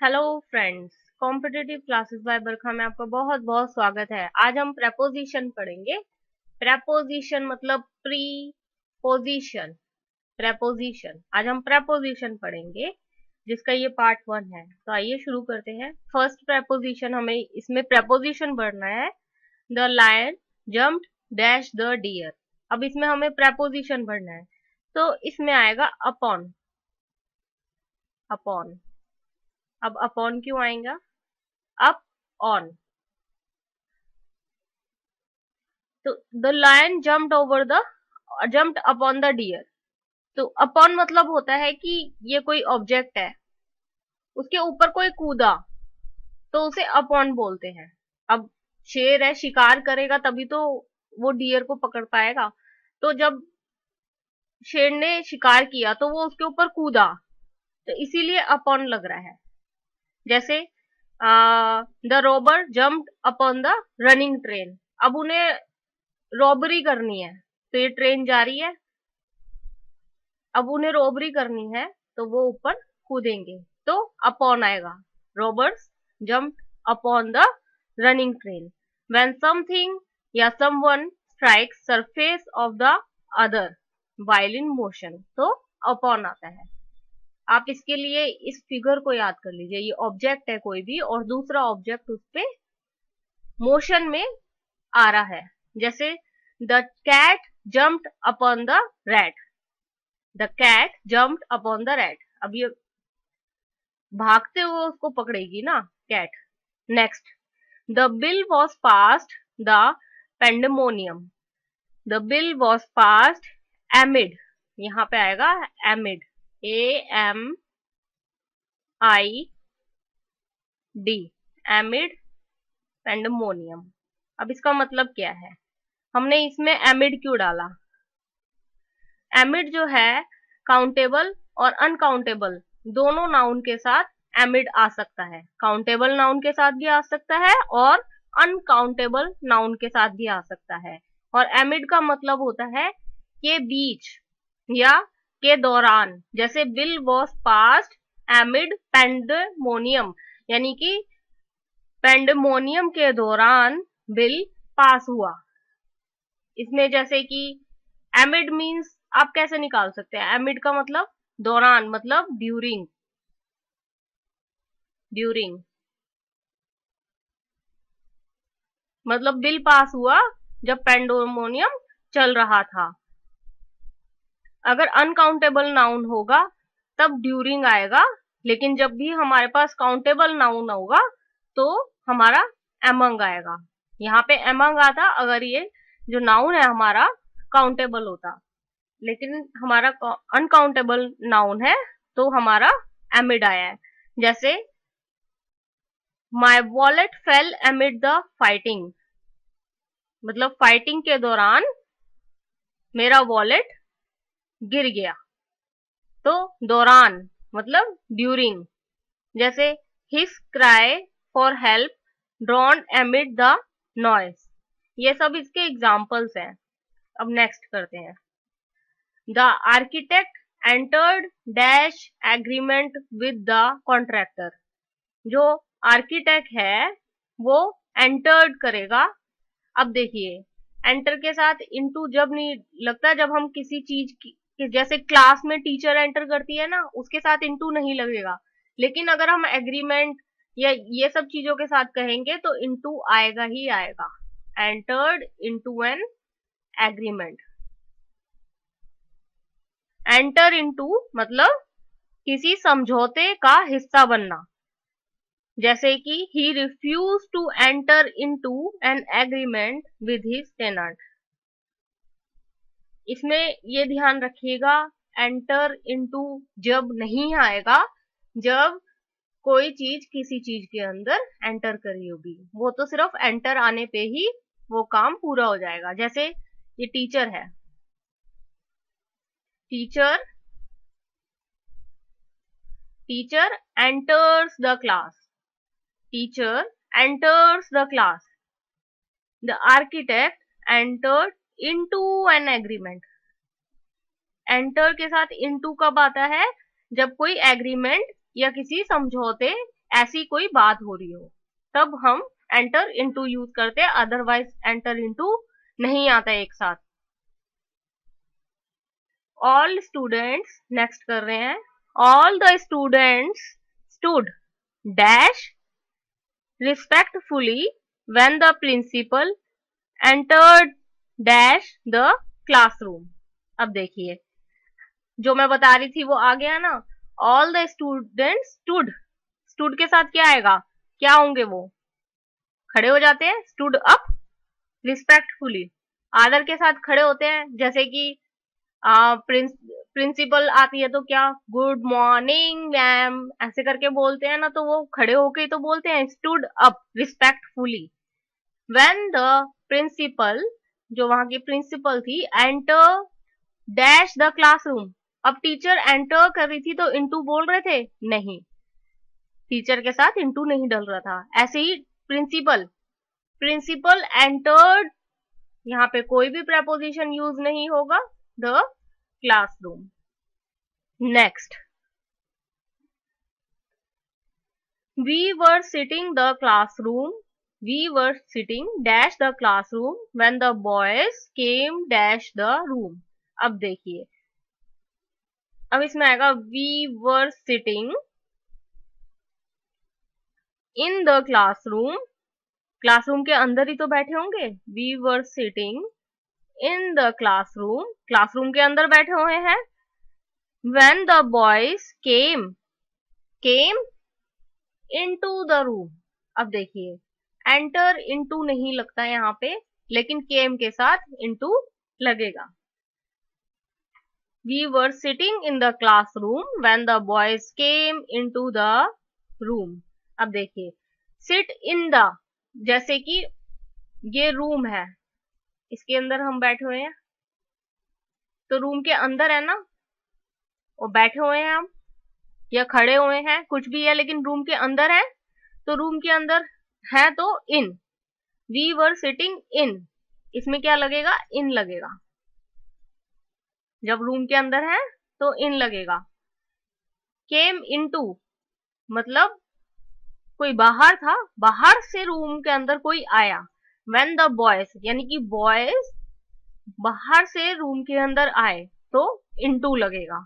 Hello friends, competitive classes by Barkha में आपका बहुत बहुत स्वागत है। आज हम प्रेपोजिशन पढ़ेंगे। प्रेपोजिशन मतलब प्री पोजिशन। प्रेपोजिशन आज हम प्रेपोजिशन पढ़ेंगे, जिसका ये पार्ट 1 है। तो आइए शुरू करते हैं। फर्स्ट प्रेपोजिशन, हमें इसमें प्रेपोजिशन पढ़ना है। The lion jumped dash the deer. अब इसमें हमें प्रेपोजिशन पढ़ना है, तो इसमें आएगा अपॉन। अपॉन, अब अपॉन क्यों आएगा? Up on. तो the lion jumped upon the deer. तो अपॉन मतलब होता है कि ये कोई ऑब्जेक्ट है, उसके ऊपर कोई कूदा, तो उसे अपॉन बोलते हैं। अब शेर है, शिकार करेगा तभी तो वो डियर को पकड़ पाएगा। तो जब शेर ने शिकार किया तो वो उसके ऊपर कूदा, तो इसीलिए अपॉन लग रहा है। जैसे the Rober jumped upon the running train. अब उन्हें रॉबरी करनी है, तो ये ट्रेन जा रही है, अब उन्हें रॉबरी करनी है तो वो ऊपर कूदेंगे, तो अपॉन आएगा। Robbers jump upon the running train. When something या someone strikes surface of the other while in motion, तो अपॉन आता है। आप इसके लिए इस फिगर को याद कर लीजिए। ये ऑब्जेक्ट है कोई भी, और दूसरा ऑब्जेक्ट उस पे मोशन में आ रहा है। जैसे the cat jumped upon the rat. The cat jumped upon the rat. अब ये भागते हुए उसको पकड़ेगी ना, cat. Next, the bill was passed the pandemonium. The bill was passed amid. यहां पे आएगा एमिड, AMID, एमिड पेंडेमोनियम। अब इसका मतलब क्या है? हमने इसमें एमिड क्यों डाला? एमिड जो है, काउंटेबल और अनकाउंटेबल दोनों नाउन के साथ एमिड आ सकता है। काउंटेबल नाउन के साथ भी आ सकता है और अनकाउंटेबल नाउन के साथ भी आ सकता है। और एमिड का मतलब होता है के बीच या के दौरान। जैसे बिल वॉज पास्ड एमिड पेंडेमोनियम, यानी कि पेंडेमोनियम के दौरान बिल पास हुआ। इसमें जैसे कि एमिड मीन्स आप कैसे निकाल सकते हैं? एमिड का मतलब दौरान, मतलब ड्यूरिंग। ड्यूरिंग मतलब बिल पास हुआ जब पेंडेमोनियम चल रहा था। अगर अनकाउंटेबल नाउन होगा तब ड्यूरिंग आएगा, लेकिन जब भी हमारे पास काउंटेबल नाउन होगा तो हमारा एमंग आएगा। यहाँ पे एमंग आता अगर ये जो नाउन है हमारा काउंटेबल होता, लेकिन हमारा अनकाउंटेबल नाउन है तो हमारा एमिड आया है। जैसे my wallet fail एमिड the fighting, मतलब फाइटिंग के दौरान मेरा वॉलेट गिर गया। तो दौरान मतलब ड्यूरिंग। जैसे his cry for help drawn एमिड the noise. ये सब इसके एग्जाम्पल्स हैं। अब नेक्स्ट करते हैं। The architect entered dash agreement with the contractor. जो आर्किटेक्ट है वो एंटर्ड करेगा। अब देखिए, एंटर के साथ इनटू जब नहीं लगता, जब हम किसी चीज की, जैसे क्लास में टीचर एंटर करती है ना, उसके साथ इनटू नहीं लगेगा। लेकिन अगर हम एग्रीमेंट या ये सब चीजों के साथ कहेंगे तो इनटू आएगा ही आएगा। Entered into an agreement. Enter into मतलब किसी समझौते का हिस्सा बनना। जैसे कि he refuse to enter into an agreement with his tenant. इसमें ये ध्यान रखिएगा, एंटर इनटू जब नहीं आएगा जब कोई चीज किसी चीज के अंदर एंटर करी होगी। वो तो सिर्फ एंटर आने पे ही वो काम पूरा हो जाएगा। जैसे ये टीचर है, teacher teacher enters the class. Teacher enters the class. The architect entered into an agreement. Enter के साथ into कब आता है? जब कोई एग्रीमेंट या किसी समझौते ऐसी कोई बात हो रही हो, तब हम एंटर इनटू यूज करते हैं, अदरवाइज एंटर इनटू नहीं आता एक साथ। ऑल स्टूडेंट्स, नेक्स्ट कर रहे हैं, all the students stood dash respectfully when the principal entered dash the classroom. अब देखिए, जो मैं बता रही थी वो आ गया ना। All the students stood, stood के साथ क्या आएगा, क्या होंगे वो, खड़े हो जाते हैं, स्टूड अप रिस्पेक्टफुली, आदर के साथ खड़े होते हैं। जैसे कि प्रिंसिपल आती है तो क्या, गुड मॉर्निंग मैम, ऐसे करके बोलते हैं ना, तो वो खड़े होके ही तो बोलते हैं, stood up respectfully. When the principal, जो वहां की प्रिंसिपल थी, एंटर डैश द क्लासरूम, अब टीचर एंटर कर रही थी तो इनटू बोल रहे थे, नहीं, टीचर के साथ इनटू नहीं डल रहा था। ऐसे ही प्रिंसिपल, प्रिंसिपल एंटर्ड, यहाँ पे कोई भी प्रेपोजिशन यूज नहीं होगा, the classroom. Next, we were sitting the classroom, we were sitting dash the classroom when the boys came dash the room. अब देखिए, अब इसमें आएगा we were sitting in the classroom, classroom के अंदर ही तो बैठे होंगे, we were sitting in the classroom, classroom के अंदर बैठे हुए हैं। When the boys came, came into the room. अब देखिए, एंटर इनटू नहीं लगता यहाँ पे, लेकिन केम के साथ इनटू लगेगा। We were sitting in the classroom when the boys came into the room. अब देखिए, सिट इन द, जैसे कि ये रूम है, इसके अंदर हम बैठे हुए हैं, तो रूम के अंदर है ना, वो बैठे हुए हैं हम, या खड़े हुए हैं, कुछ भी है, लेकिन रूम के अंदर है, तो रूम के अंदर है तो इन, वी वर सिटिंग इन, इसमें क्या लगेगा, इन लगेगा, जब रूम के अंदर है तो इन लगेगा। केम इनटू मतलब कोई बाहर था, बाहर से रूम के अंदर कोई आया। व्हेन द बॉयज, यानी कि बॉयज बाहर से रूम के अंदर आए तो इनटू लगेगा।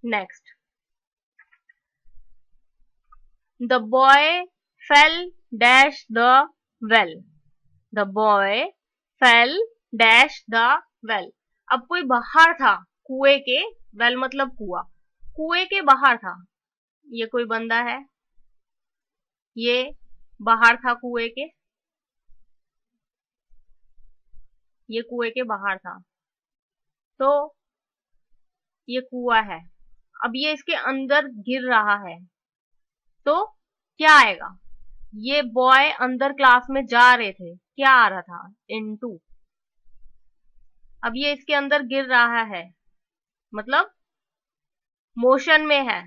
Next, the boy fail dash the well, the boy fail dash the well. अब कोई बाहर था कुएं के, वेल मतलब कुआं, कुएं के बाहर था, ये कोई बंदा है, ये बाहर था कुएं के, ये कुएं के बाहर था, तो ये कुआं है, अब ये इसके अंदर गिर रहा है, तो क्या आएगा, ये बॉय अंदर क्लास में जा रहे थे, क्या आ रहा था, इनटू। अब ये इसके अंदर गिर रहा है, मतलब मोशन में है,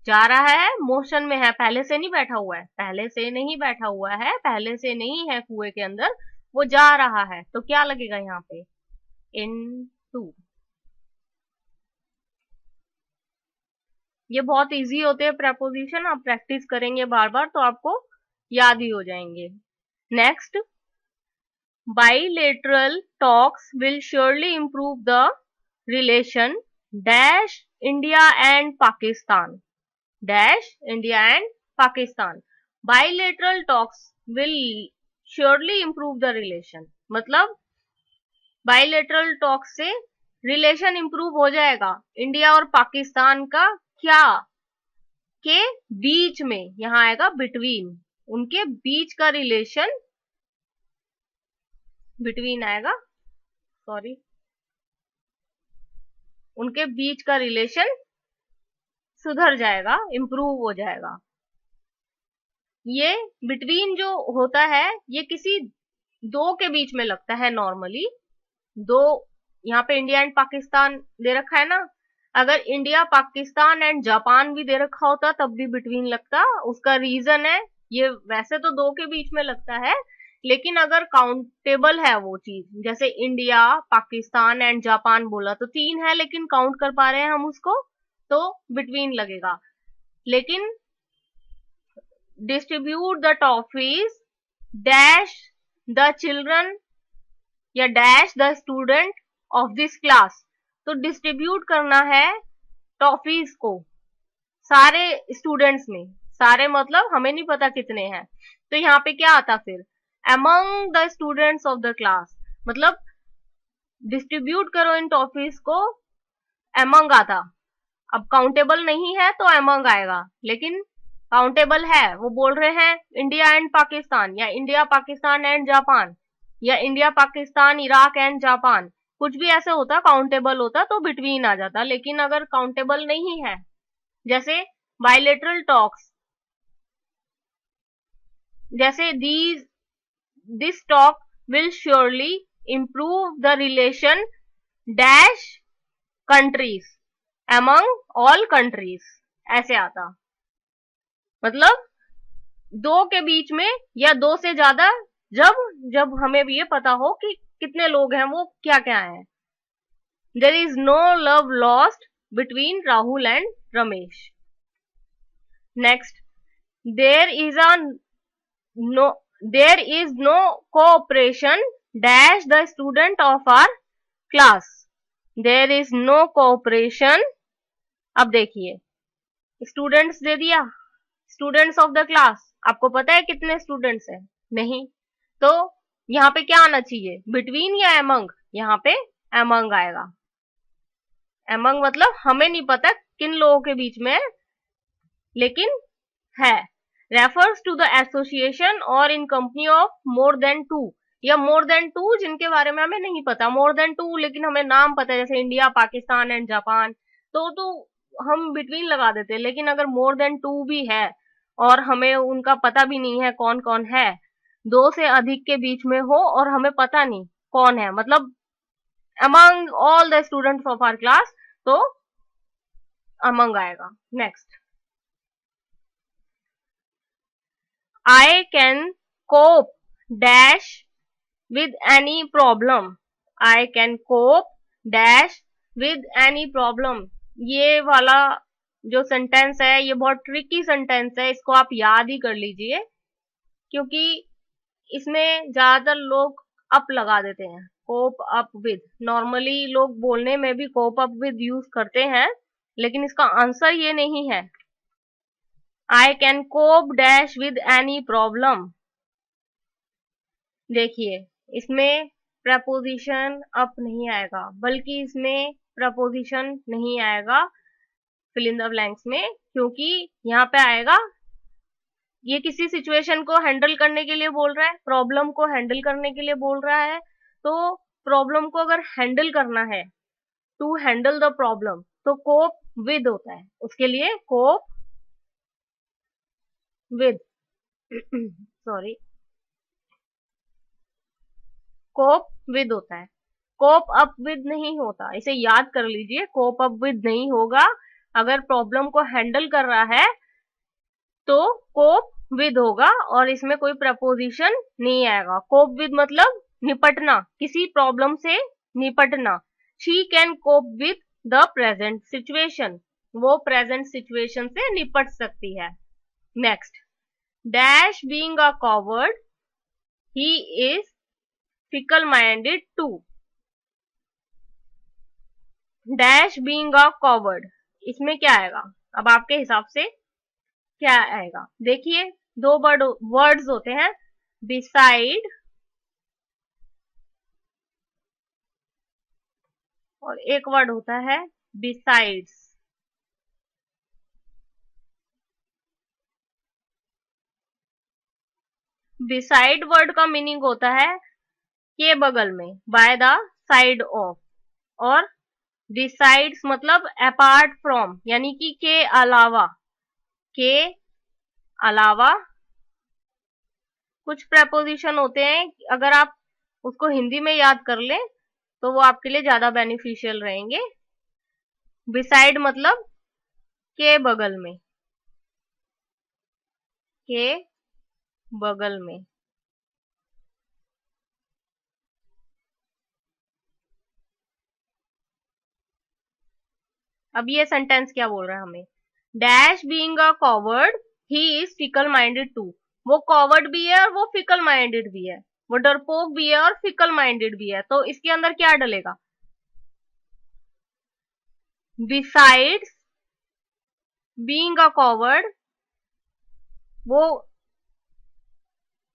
जा रहा है, मोशन में है, पहले से नहीं बैठा हुआ है, पहले से नहीं बैठा हुआ है, पहले से नहीं है कुएं के अंदर, वो जा रहा है, तो क्या लगेगा यहाँ पे, इनटू। ये बहुत इजी होते हैं प्रेपोजिशन, आप प्रैक्टिस करेंगे बार बार तो आपको याद ही हो जाएंगे। Next, bilateral talks will surely improve the relation dash India and Pakistan, dash India and Pakistan। bilateral talks will surely improve the relation, मतलब bilateral talks से रिलेशन इंप्रूव हो जाएगा इंडिया और पाकिस्तान का, क्या के बीच में, यहां आएगा बिटवीन, उनके बीच का रिलेशन, बिटवीन आएगा, सॉरी, उनके बीच का रिलेशन सुधर जाएगा, इंप्रूव हो जाएगा। ये बिटवीन जो होता है, ये किसी दो के बीच में लगता है नॉर्मली, दो, यहाँ पे इंडिया एंड पाकिस्तान दे रखा है ना, अगर इंडिया पाकिस्तान एंड जापान भी दे रखा होता तब भी बिटवीन लगता, उसका रीजन है, ये वैसे तो दो के बीच में लगता है, लेकिन अगर काउंटेबल है वो चीज, जैसे इंडिया पाकिस्तान एंड जापान बोला तो तीन है, लेकिन काउंट कर पा रहे हैं हम उसको, तो बिटवीन लगेगा। लेकिन distribute the toffees dash the children या dash the student of this class. तो डिस्ट्रीब्यूट करना है टॉफीज को सारे स्टूडेंट्स में, सारे मतलब हमें नहीं पता कितने हैं, तो यहाँ पे क्या आता फिर, among the students of the class, मतलब डिस्ट्रीब्यूट करो इन टॉफीज को, among आता। अब काउंटेबल नहीं है तो among आएगा, लेकिन काउंटेबल है, वो बोल रहे हैं इंडिया एंड पाकिस्तान, या इंडिया पाकिस्तान एंड जापान, या India Pakistan Iraq and Japan, कुछ भी ऐसे होता काउंटेबल होता तो बिटवीन आ जाता, लेकिन अगर काउंटेबल नहीं है, जैसे बायलेटरल टॉक्स, जैसे this talk will surely improve the relation dash countries among all countries, ऐसे आता। मतलब दो के बीच में या दो से ज्यादा, जब जब हमें भी ये पता हो कि कितने लोग हैं, वो क्या क्या है। There is no love lost between Rahul and Ramesh. Next, there is no cooperation dash the student of our class. There is no cooperation। अब देखिए, स्टूडेंट्स दे दिया, स्टूडेंट्स ऑफ द क्लास, आपको पता है कितने स्टूडेंट्स हैं? नहीं, तो यहाँ पे क्या आना चाहिए, बिटवीन या एमंग? यहाँ पे एमंग आएगा। एमंग मतलब हमें नहीं पता किन लोगों के बीच में, लेकिन है। रेफर्स टू द एसोसिएशन और in company of more than two, या मोर देन टू जिनके बारे में हमें नहीं पता, मोर देन टू लेकिन हमें नाम पता है, जैसे इंडिया पाकिस्तान एंड जापान, तो हम बिटवीन लगा देते हैं। लेकिन अगर मोर देन टू भी है और हमें उनका पता भी नहीं है कौन कौन है, दो से अधिक के बीच में हो और हमें पता नहीं कौन है, मतलब among all the students of our class, तो अमंग आएगा। Next, I can cope dash with any problem. I can cope dash with any problem. ये वाला जो सेंटेंस है ये बहुत ट्रिकी सेंटेंस है, इसको आप याद ही कर लीजिए, क्योंकि इसमें ज्यादातर लोग अप लगा देते हैं, कोप अप विद। नॉर्मली लोग बोलने में भी कोप अप विद यूज करते हैं, लेकिन इसका आंसर ये नहीं है। I can cope dash with any problem। देखिए, इसमें प्रपोजिशन अप नहीं आएगा, बल्कि इसमें प्रपोजिशन नहीं आएगा फिल इन द ब्लैंक्स में, क्योंकि यहाँ पे आएगा, ये किसी सिचुएशन को हैंडल करने के लिए बोल रहा है, प्रॉब्लम को हैंडल करने के लिए बोल रहा है। तो प्रॉब्लम को अगर हैंडल करना है, टू हैंडल द प्रॉब्लम, तो कोप विद होता है, उसके लिए cope with sorry, cope with होता है, कोप अप विद नहीं होता। इसे याद कर लीजिए, कोप अप विद नहीं होगा। अगर प्रॉब्लम को हैंडल कर रहा है तो कोप विद होगा, और इसमें कोई प्रपोजिशन नहीं आएगा। कोप विद मतलब निपटना, किसी प्रॉब्लम से निपटना। She can cope with the present situation, वो प्रेजेंट सिचुएशन से निपट सकती है। Next, dash being a coward he is fickle minded too। Dash being a coward, इसमें क्या आएगा? अब आपके हिसाब से क्या आएगा? देखिए, दो वर्ड्स होते हैं, बिसाइड और एक वर्ड होता है बिसाइड्स। बिसाइड वर्ड का मीनिंग होता है के बगल में, बाय द साइड ऑफ, और डिसाइड्स मतलब अपार्ट फ्रॉम, यानी कि के अलावा। के अलावा कुछ प्रपोजिशन होते हैं, अगर आप उसको हिंदी में याद कर लें तो वो आपके लिए ज्यादा बेनिफिशियल रहेंगे। बिसाइड मतलब के बगल में, के बगल में। अब ये सेंटेंस क्या बोल रहा है हमें? Dash being a coward he is fickle minded too, वो कॉवर्ड भी है और वो फिकल माइंडेड भी है, वो डरपोक भी है और फिकल माइंडेड भी है। तो इसके अंदर क्या डलेगा? बिसाइड्स बीइंग अ कॉवर्ड, वो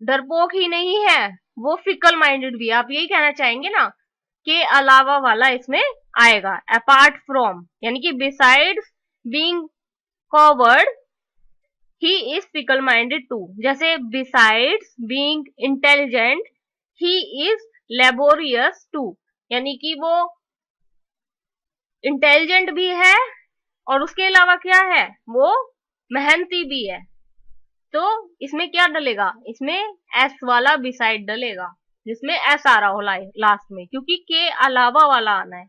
डरपोक ही नहीं है, वो फिकल माइंडेड भी है। आप यही कहना चाहेंगे ना, के अलावा वाला इसमें आएगा, अपार्ट फ्रॉम, यानी कि besides being coward he is fickle minded too. जैसे besides being intelligent he is laborious too, यानी कि वो इंटेलिजेंट भी है और उसके अलावा क्या है, वो मेहनती भी है। तो इसमें क्या डलेगा? इसमें एस वाला बिसाइड डलेगा, जिसमें एस आ रहा हो लास्ट में, क्योंकि के अलावा वाला आना है।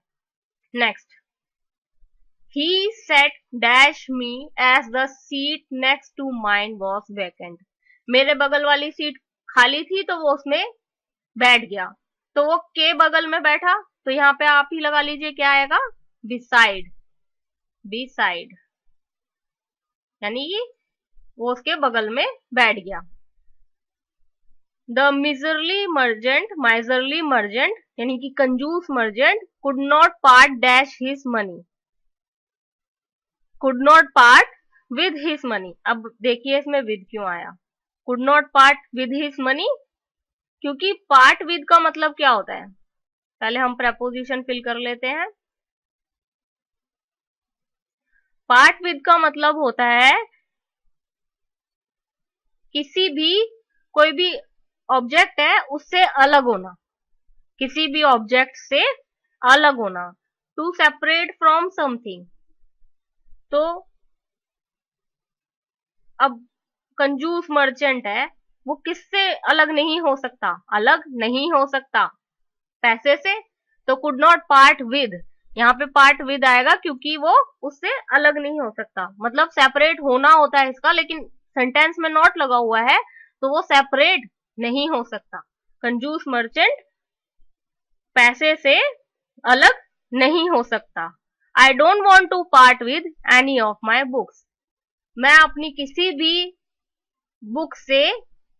Next, he sat dash me as the seat next to mine was vacant, मेरे बगल वाली सीट खाली थी तो वो उसमें बैठ गया। तो वो के बगल में बैठा, तो यहाँ पे आप ही लगा लीजिए क्या आएगा, बिसाइड, बिसाइड, यानी कि वो उसके बगल में बैठ गया। द miserly merchant यानी कि कंजूस Merchant could not part dash his money, could not part with his money। अब देखिए इसमें with क्यों आया, could not part with his money, क्योंकि part with का मतलब क्या होता है, पहले हम preposition फिल कर लेते हैं। part with का मतलब होता है किसी भी, कोई भी ऑब्जेक्ट है उससे अलग होना, किसी भी ऑब्जेक्ट से अलग होना, टू सेपरेट फ्रॉम समथिंग। तो अब कंजूस मर्चेंट है, वो किससे अलग नहीं हो सकता, अलग नहीं हो सकता पैसे से, तो कुड नॉट पार्ट विद, यहाँ पे पार्ट विद आएगा क्योंकि वो उससे अलग नहीं हो सकता, मतलब सेपरेट होना होता है इसका, लेकिन सेंटेंस में नॉट लगा हुआ है तो वो सेपरेट नहीं हो सकता। कंजूस मर्चेंट पैसे से अलग नहीं हो सकता। I don't want to part with any of my books, मैं अपनी किसी भी बुक से,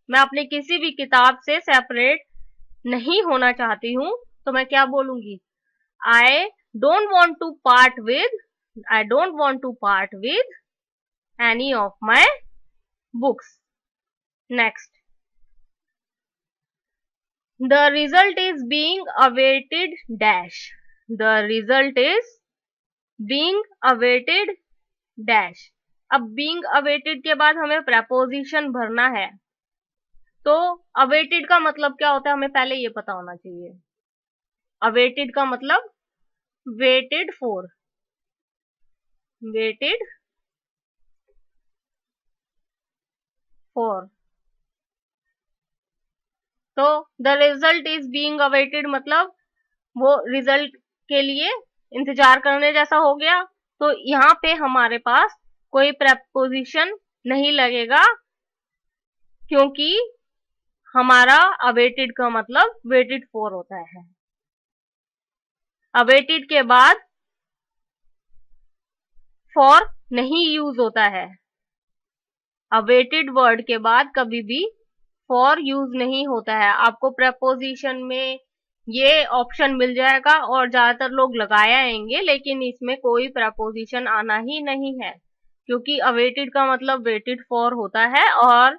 मैं अपनी किसी भी किताब से सेपरेट नहीं होना चाहती हूं, तो मैं क्या बोलूंगी, I don't want to part with, I don't want to part with any of my books. Next, the result is being awaited dash, the result is being awaited dash. अब बीइंग अवेटेड के बाद हमें preposition भरना है, तो awaited का मतलब क्या होता है हमें पहले ये पता होना चाहिए। अवेटेड का मतलब वेटेड फॉर, वेटेड फॉर। तो the result is being awaited मतलब वो रिजल्ट के लिए इंतजार करने जैसा हो गया। तो यहाँ पे हमारे पास कोई प्रेपोजिशन नहीं लगेगा, क्योंकि हमारा अवेटेड का मतलब वेटेड फॉर होता है। अवेटेड के बाद फॉर नहीं यूज होता है, अवेटेड वर्ड के बाद कभी भी फॉर यूज नहीं होता है। आपको प्रेपोजिशन में ये ऑप्शन मिल जाएगा और ज्यादातर लोग लगाए आएंगे, लेकिन इसमें कोई प्रेपोजिशन आना ही नहीं है, क्योंकि अवेटेड का मतलब वेटेड फॉर होता है और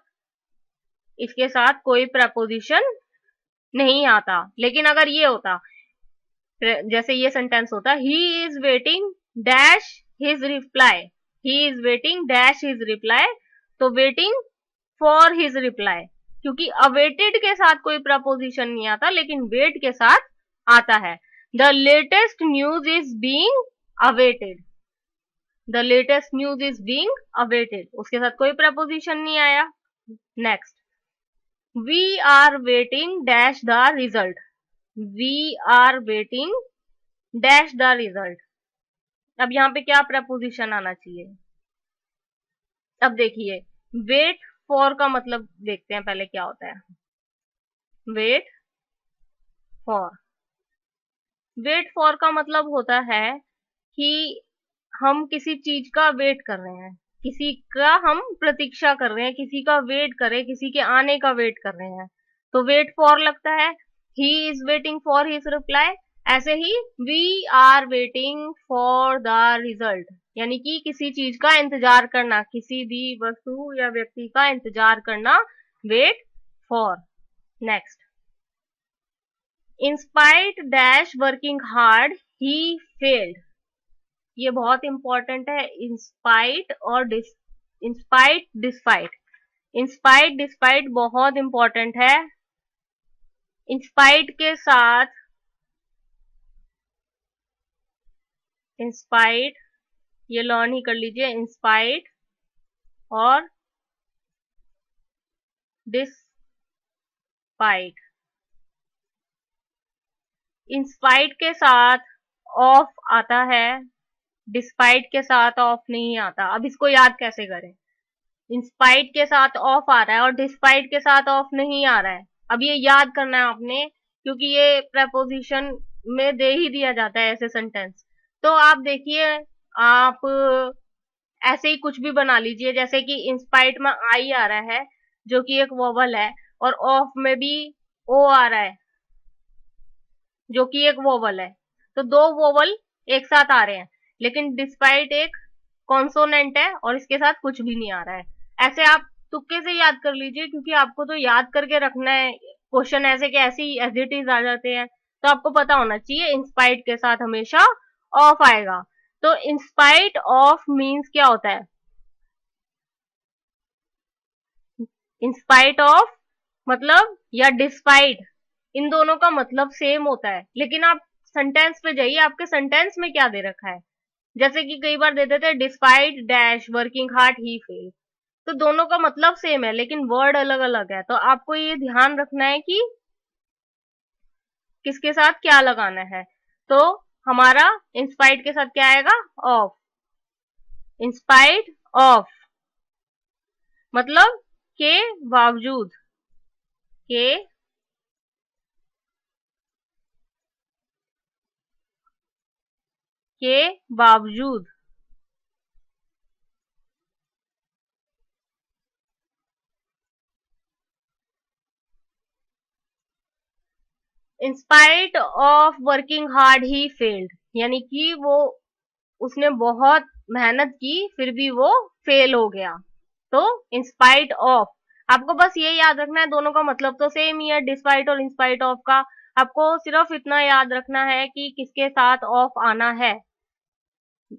इसके साथ कोई प्रेपोजिशन नहीं आता। लेकिन अगर ये होता, जैसे ये सेंटेंस होता, ही is waiting dash his reply, he is waiting dash his reply, तो वेटिंग फॉर हिज रिप्लाई, क्योंकि अवेटेड के साथ कोई प्रपोजिशन नहीं आता, लेकिन वेट के साथ आता है। The latest news is being awaited, the latest news is being awaited, उसके साथ कोई प्रपोजिशन नहीं आया। Next, we are waiting dash the result, we are waiting dash the result. अब यहाँ पे क्या प्रपोजिशन आना चाहिए? अब देखिए, वेट फॉर का मतलब देखते हैं पहले क्या होता है। वेट फॉर, वेट फॉर का मतलब होता है कि हम किसी चीज का वेट कर रहे हैं, किसी का हम प्रतीक्षा कर रहे हैं, किसी का वेट कर रहे हैं, किसी के आने का वेट कर रहे हैं, तो वेट फॉर लगता है, he is waiting for his reply. ऐसे ही we are waiting for the result, यानी कि किसी चीज का इंतजार करना, किसी भी वस्तु या व्यक्ति का इंतजार करना, wait for. Next, in spite dash working hard he failed. ये बहुत इंपॉर्टेंट है, इंस्पाइट और इंस्पाइट डिस्पाइट। इंस्पाइट डिस्पाइट बहुत इंपॉर्टेंट है। इंस्पाइट के साथ इंस्पाइट, ये लर्न ही कर लीजिए, इंस्पाइट और डिस्पाइट। इंस्पाइट के साथ ऑफ आता है, डिस्पाइट के साथ ऑफ नहीं आता। अब इसको याद कैसे करें? इंस्पाइट के साथ ऑफ आ रहा है और डिस्पाइट के साथ ऑफ नहीं आ रहा है। अब ये याद करना है आपने, क्योंकि ये preposition में दे ही दिया जाता है ऐसे सेंटेंस। तो आप देखिए, आप ऐसे ही कुछ भी बना लीजिए, जैसे कि इंस्पाइट में आई आ रहा है जो कि एक वोवल है, और ऑफ में भी ओ आ रहा है जो कि एक वोवल है। तो दो वोवल एक साथ आ रहे हैं, लेकिन डिस्पाइट एक कॉन्सोनेंट है और इसके साथ कुछ भी नहीं आ रहा है। ऐसे आप तुक्के से याद कर लीजिए, क्योंकि आपको तो याद करके रखना है। क्वेश्चन ऐसे के ऐसे ही एज इट इज आ जाते हैं, तो आपको पता होना चाहिए इंस्पाइट के साथ हमेशा ऑफ आएगा। तो इंस्पाइट ऑफ मीन्स क्या होता है? इंस्पाइट ऑफ मतलब या डिस्पाइट, इन दोनों का मतलब सेम होता है। लेकिन आप सेंटेंस पे जाइए, आपके सेंटेंस में क्या दे रखा है। जैसे कि कई बार दे देते हैं डिस्पाइट डैश वर्किंग हार्ड ही फेल, तो दोनों का मतलब सेम है लेकिन वर्ड अलग अलग है। तो आपको ये ध्यान रखना है कि किसके साथ क्या लगाना है। तो हमारा इंस्पाइट के साथ क्या आएगा? ऑफ। इंस्पाइट ऑफ मतलब के बावजूद, के बावजूद। In spite of working hard he failed, यानी कि वो उसने बहुत मेहनत की फिर भी वो फेल हो गया। तो इंस्पाइट ऑफ, आपको बस ये याद रखना है, दोनों का मतलब तो सेम ही है, डिस्पाइट और इंस्पाइट ऑफ का। आपको सिर्फ इतना याद रखना है कि किसके साथ ऑफ आना है।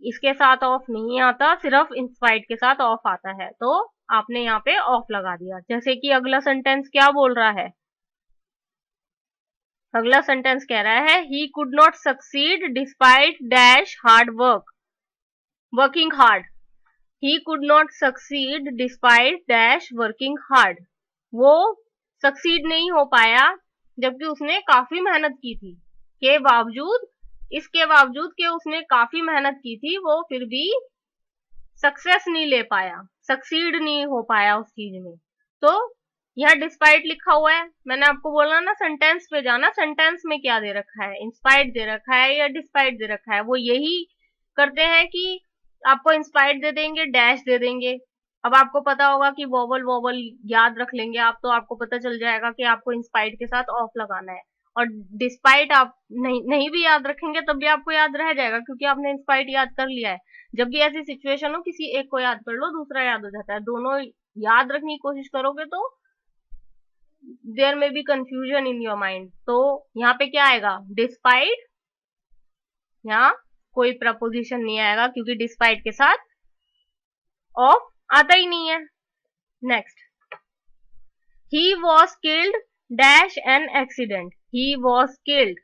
इसके साथ ऑफ नहीं आता, सिर्फ इंस्पाइट के साथ ऑफ आता है, तो आपने यहाँ पे ऑफ लगा दिया। जैसे कि अगला सेंटेंस क्या बोल रहा है? अगला सेंटेंस कह रहा है he could not succeed despite dash hard work, working hard. He could not succeed despite dash working hard, वो सक्सीड नहीं हो पाया जबकि उसने काफी मेहनत की थी। के बावजूद, इसके बावजूद कि उसने काफी मेहनत की थी, वो फिर भी सक्सेस नहीं ले पाया, सक्सीड नहीं हो पाया उस चीज में। तो यह डिस्पाइट लिखा हुआ है, मैंने आपको बोला ना सेंटेंस पे जाना, सेंटेंस में क्या दे रखा है, इंस्पाइट दे रखा है या डिस्पाइट दे रखा है। वो यही करते हैं कि आपको इंस्पाइट दे देंगे, डैश दे देंगे। अब आपको पता होगा कि वोवल वोवल याद रख लेंगे आप, तो आपको पता चल जाएगा कि आपको इंस्पाइट के साथ ऑफ लगाना है। और डिस्पाइट आप नहीं भी याद रखेंगे तब भी आपको याद रह जाएगा, क्योंकि आपने इंस्पाइट याद कर लिया है। जब भी ऐसी सिचुएशन हो, किसी एक को याद कर लो, दूसरा याद हो जाता है। दोनों याद रखने की कोशिश करोगे तो there may be confusion in your mind. तो यहाँ पे क्या आएगा? डिस्पाइट। यहाँ कोई प्रपोजिशन नहीं आएगा क्योंकि डिस्पाइट के साथ ऑफ आता ही नहीं है। Next, he was killed dash an accident, he was killed,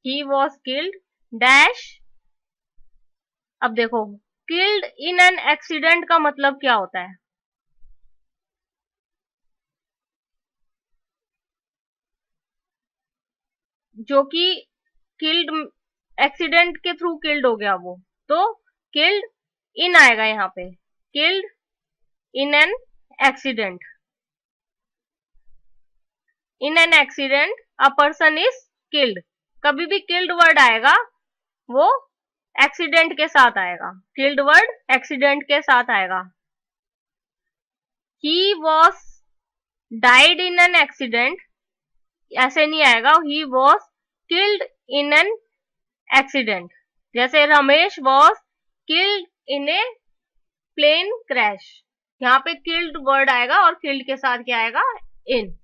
he was killed dash. अब देखो, किल्ड इन एन एक्सीडेंट का मतलब क्या होता है? जो कि किल्ड, एक्सीडेंट के थ्रू किल्ड हो गया वो, तो किल्ड इन आएगा यहाँ पे, killed in an accident. In an accident a person is killed, कभी भी किल्ड वर्ड आएगा वो एक्सीडेंट के साथ आएगा, किल्ड वर्ड एक्सीडेंट के साथ आएगा। He was died in an accident, ऐसे नहीं आएगा, he was killed in an accident. जैसे Ramesh was killed in a plane crash, यहाँ पे किल्ड वर्ड आएगा और किल्ड के साथ क्या आएगा, in.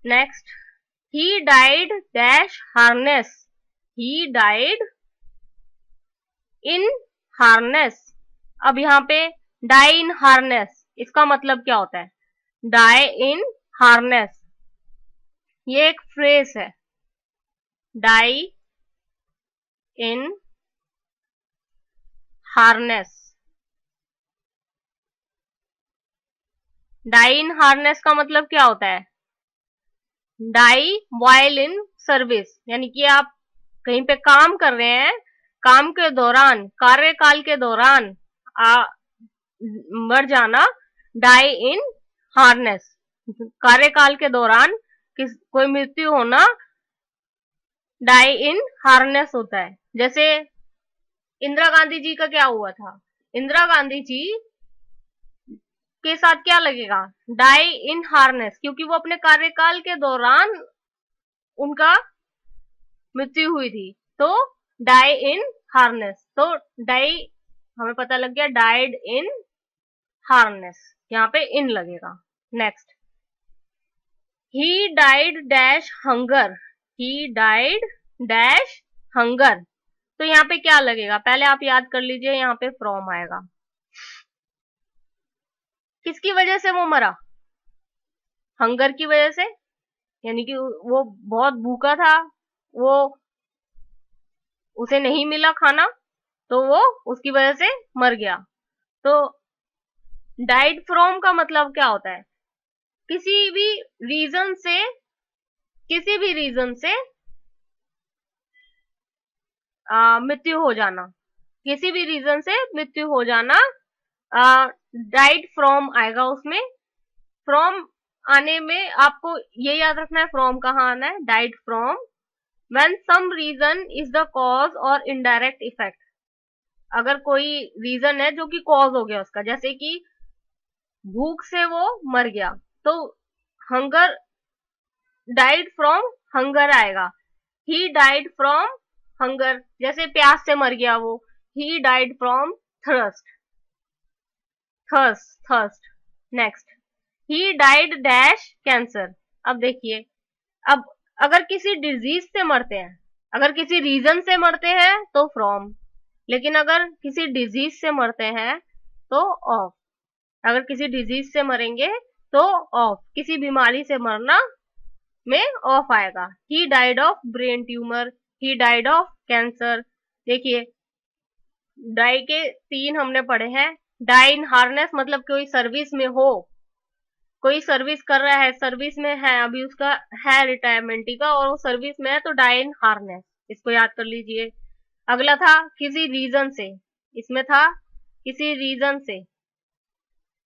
Next, he died dash harness, he died in harness. अब यहाँ पे डाई इन हार्नेस, इसका मतलब क्या होता है, डाई इन हार्नेस, ये एक फ्रेज है, डाई इन हार्नेस। डाई इन हार्नेस का मतलब क्या होता है, डाई वाइल इन सर्विस, यानी कि आप कहीं पे काम कर रहे हैं, काम के दौरान, कार्यकाल के दौरान मर जाना, डाई इन हार्नेस। कार्यकाल के दौरान कोई मृत्यु होना डाई इन हार्नेस होता है। जैसे इंदिरा गांधी जी का क्या हुआ था, इंदिरा गांधी जी के साथ क्या लगेगा, डाई इन हार्नेस, क्योंकि वो अपने कार्यकाल के दौरान उनका मृत्यु हुई थी, तो डाई इन हार्नेस। तो डाई हमें पता लग गया, डाइड इन हार्नेस, यहाँ पे इन लगेगा। Next, he died dash hunger, he died dash hunger, तो यहाँ पे क्या लगेगा, पहले आप याद कर लीजिए, यहाँ पे फ्रॉम आएगा। किसकी वजह से वो मरा, हंगर की वजह से, यानी कि वो बहुत भूखा था, वो उसे नहीं मिला खाना, तो वो उसकी वजह से मर गया। तो डाइड फ्रॉम का मतलब क्या होता है, किसी भी रीजन से, किसी भी रीजन से मृत्यु हो जाना, किसी भी रीजन से मृत्यु हो जाना, डाइड फ्रॉम आएगा उसमें। फ्रॉम आने में आपको ये याद रखना है, फ्रॉम कहाँ आना है, died from when some reason is the cause और इनडायरेक्ट इफेक्ट। अगर कोई रीजन है जो कि कॉज हो गया उसका, जैसे कि भूख से वो मर गया, तो हंगर, डाइड फ्रॉम हंगर आएगा। ही डाइड फ्रॉम हंगर, जैसे प्यास से मर गया वो, he died from thirst, thirst. Next, he died dash cancer. अब देखिए, अब अगर किसी डिजीज से मरते हैं, अगर किसी रीजन से मरते हैं तो फ्रॉम, लेकिन अगर किसी डिजीज से मरते हैं तो ऑफ। अगर किसी डिजीज से मरेंगे तो ऑफ, किसी बीमारी से मरना में ऑफ आएगा। He died of brain tumour, he died of cancer. देखिए, डाई के 3 हमने पढ़े हैं। डाई इन हार्नेस मतलब कोई सर्विस में हो, कोई सर्विस कर रहा है, सर्विस में है, अभी उसका है रिटायरमेंट का और वो सर्विस में है, तो डाई इन हार्नेस, इसको याद कर लीजिए। अगला था किसी रीजन से, इसमें था किसी रीजन से,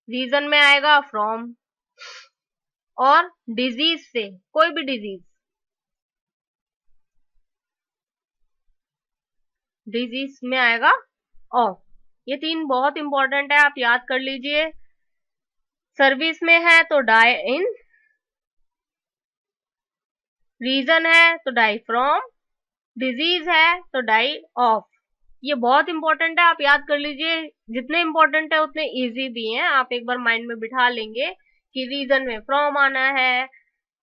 रीजन में आएगा फ्रॉम, और डिजीज से, कोई भी डिजीज, डिजीज में आएगा ऑफ। ये 3 बहुत इंपॉर्टेंट है, आप याद कर लीजिए। सर्विस में है तो डाई इन, रीजन है तो डाई फ्रॉम, डिजीज है तो डाई ऑफ। ये बहुत इंपॉर्टेंट है, आप याद कर लीजिए। जितने इंपॉर्टेंट है उतने इजी भी हैं, आप एक बार माइंड में बिठा लेंगे कि रीजन में फ्रॉम आना है,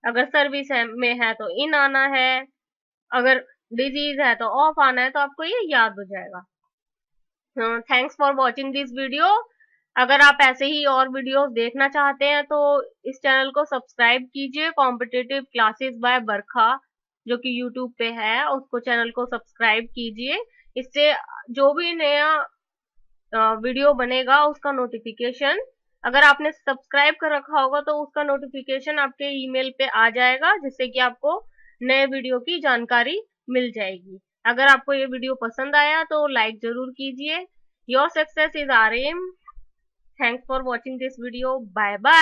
अगर सर्विस में है तो इन आना है, अगर डिजीज है तो ऑफ आना है, तो आपको ये याद हो जाएगा। Thanks for watching this video. अगर आप ऐसे ही और वीडियोस देखना चाहते हैं तो इस चैनल को सब्सक्राइब कीजिए। कॉम्पिटिटिव क्लासेस बाय बरखा जो कि यूट्यूब पे है, उसको चैनल को सब्सक्राइब कीजिए। इससे जो भी नया वीडियो बनेगा उसका नोटिफिकेशन, अगर आपने सब्सक्राइब कर रखा होगा तो उसका नोटिफिकेशन आपके ईमेल पे आ जाएगा, जिससे कि आपको नए वीडियो की जानकारी मिल जाएगी। अगर आपको ये वीडियो पसंद आया तो लाइक जरूर कीजिए। Your success is our aim. Thanks for watching this video. Bye bye.